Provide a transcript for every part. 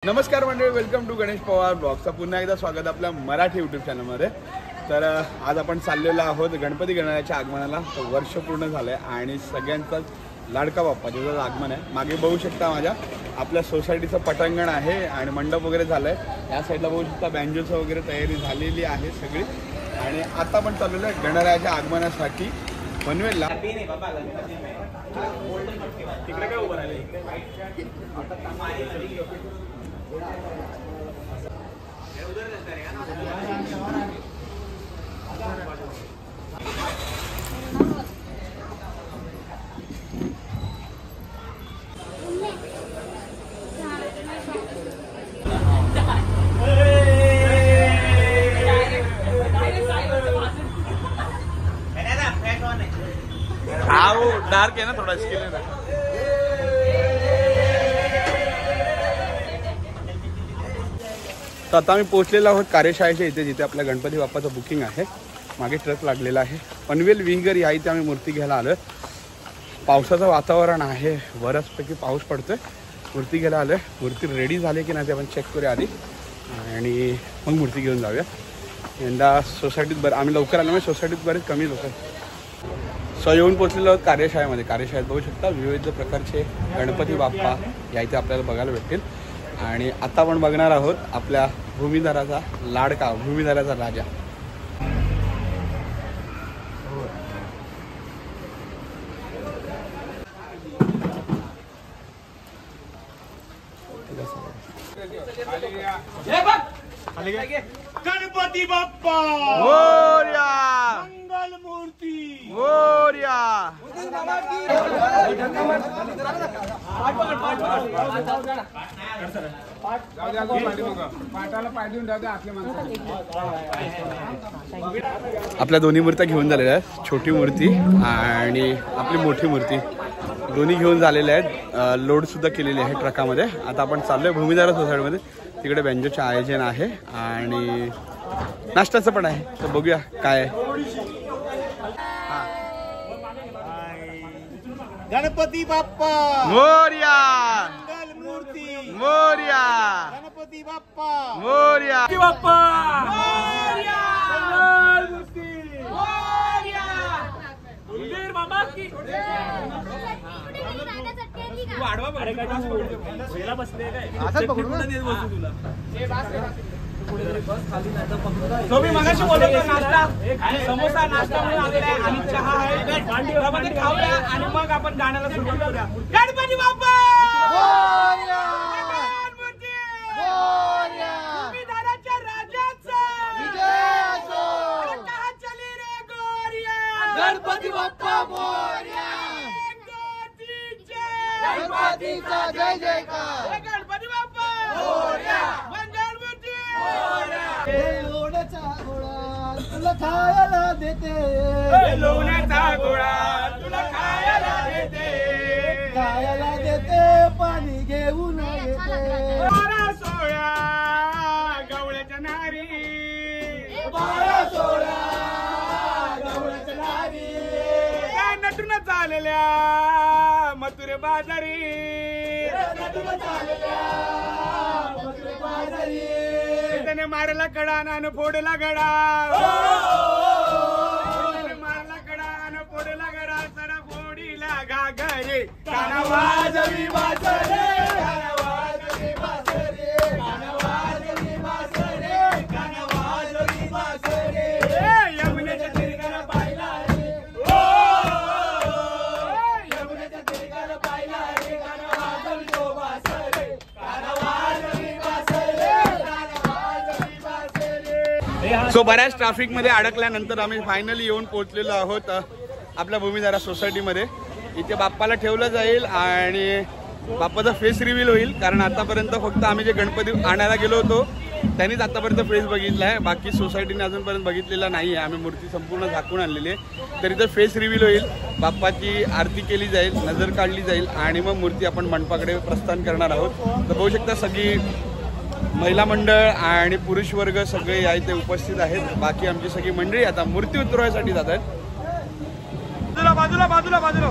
नमस्कार मंडळी, welcome to Ganesh Pawar ब्लॉगचं पुन्हा एकदा स्वागत आपल्या मराठी यूट्यूब चॅनलमध्ये। तर आज आपण चाललेलो आहोत गणपती गणरायाच्या आगमनाला। तर वर्ष पूर्ण झालं आहे आणि सगळ्यांचाच लाडका बाप्पा ज्याचं आगमन आहे। मागे बघू शकता माझ्या आपल्या सोसायटीचं पटांगण आहे आणि मंडप वगैरे झालं आहे। या साईडला बघू शकता बँजोचं वगैरे तयारी झालेली आहे सगळी। आणि आता आपण चाललेलो आहे गणरायाच्या आगमनासाठी पनवेलला। तिकडे काय उभं राहिले डार्क है ना थोड़ा, इसके लिए तर आता आम्ही पोहोचलेलो आहोत कार्यशाळेच्या इथे, जिथे आपल्या गणपती बाप्पाचं बुकिंग आहे। मागे ट्रक लागलेला आहे। पनवेल विंगर या इथे आम्ही मूर्ती घ्यायला आलोय। पावसाचं वातावरण आहे, बऱ्याचपैकी पाऊस पडतोय। मूर्ती घ्यायला आलोय। मूर्ती रेडी झाली की नाही ते आपण चेक करूया आधी आणि मग मूर्ती घेऊन जाऊया। यंदा सोसायटीत आम्ही लवकर आल्यामुळे सोसायटीत बरेच कमी लोक आहेत। सो येऊन पोहोचलेलो आहोत कार्यशाळेमध्ये। कार्यशाळेत बघू शकता विविध प्रकारचे गणपती बाप्पा या इथे आपल्याला बघायला भेटतील। आणि आता आपण बघणार आहोत आपल्या भूमिधराचा लाडका, भूमिधराचा राजा। गणपती बाप्पा मोरया, मंगल मूर्ती मोरया। आपल्या दोन्ही मूर्त्या घेऊन झालेल्या आहेत, छोटी मूर्ती आणि आपली मोठी मूर्ती दोन्ही घेऊन झालेल्या आहेत। लोड सुद्धा केलेली आहे ट्रकामध्ये। आता आपण चाललोय भूमिधरा सोसायटीमध्ये। तिकडे बँजोचे आयोजन आहे आणि नाश्त्याचं पण आहे, तर बघूया काय आहे। गणपती बाप्पा मोरया, मंगल मूर्ती मोरया, गणपती बाप्पा मोरया, बाप्पा मोरया, मंगल मूर्ती मोरया, उंदीर मामा की पहिला बसले काय आता पकडू ना देत बसू तुला हे तो मी मगाशी बोलत होतो नाश्ता समोसा नाश्ता म्हणून आलेला आहे आणि चहा आहे त्यामध्ये खाऊया आणि मग आपण गाण्याला सुरुवात करूया। गणपती बाप्पा मोरया, मंगल मूर्ती मोरया, भूमिधराच्या राजाचा विजय असो। अरे कहां चली रे गोरिया, गणपती बाप्पा मोरया, गणपतीचा जय जयकार, गणपती बाप्पा मोरया, मंगल मूर्ती मोरया। लोण्याचा गोळा तुला खायला देते, लोण्याचा गोळा तुला खायला देते, खायला देते, पाणी घेऊन येते। 12-16 गवळ्याच्या नारी, 12-16 गवळ्याच्या नारी, नटून चालल्या मथुरे बाजारी, नटून चालल्या मथुरे बाजारी, त्याने मारला कडा आणि फोडला गडा, मारला कडा आणि फोडला गडा, सडा फोडीला घागरे, काना वाजवी बासरे, काना वाजवी बासरे, काना वाजवी बासरे, काना वाजवी बासरे, यमुनेच्या तीराला पाहिला रे, यमुनेच्या तीराला पाहिला रे, काना वाजवी तो बासरे, काना वाजवी बासरे, काना वाजवी बासरे। सो बऱ्याच ट्रॅफिक मध्ये अडकल्यानंतर आम्ही फायनली येऊन पोहोचलेलो आहोत आपल्या भूमिधरा सोसायटीमध्ये। इथे बाप्पाला ठेवलं जाईल आणि बाप्पाचा फेस रिव्हील होईल, कारण आतापर्यंत फक्त आम्ही जे गणपती आणायला गेलो होतो त्यांनीच आतापर्यंत फेस बघितला आहे, बाकी सोसायटीने अजूनपर्यंत बघितलेला नाही आहे। आम्ही मूर्ती संपूर्ण झाकून आणलेली आहे, तर इथं फेस रिव्हील होईल, बाप्पाची आरती केली जाईल, नजर काढली जाईल आणि मग मूर्ती आपण मंडपाकडे प्रस्थान करणार आहोत। तर बघू शकता सगळी महिला मंडळ आणि पुरुष वर्ग सगळे या इथे उपस्थित आहेत। बाकी आमची सगळी मंडळी आता मूर्ती उतरवायसाठी जात आहेत। बाजूला बाजूला बाजूला बाजूला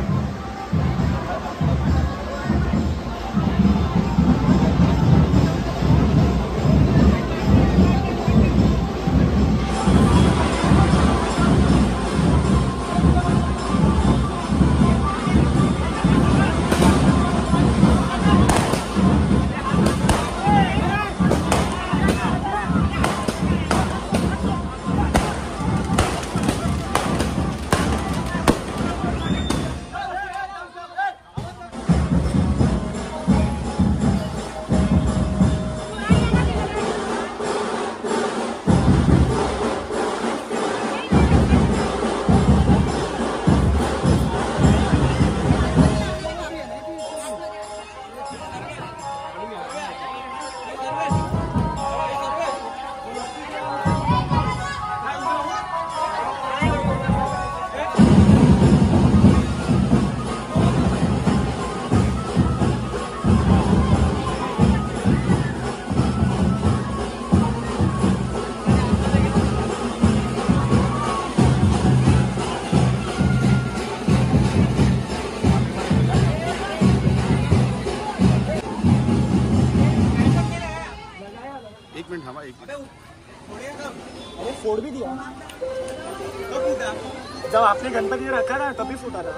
मिनिट थांबा एक अरे फोड़ भी दिया जब आपने गणपति रखा ना तभी फूटा था।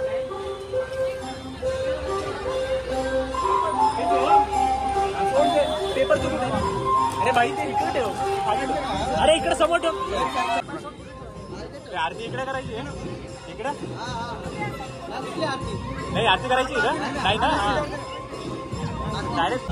पेपर अरे भाई ते इकडे ठेव अरे इकडे समोर ठेव आरती इकडे करायची आहे ना इकडे नाही आरती करायची आहे का नाही ना डायरेक्ट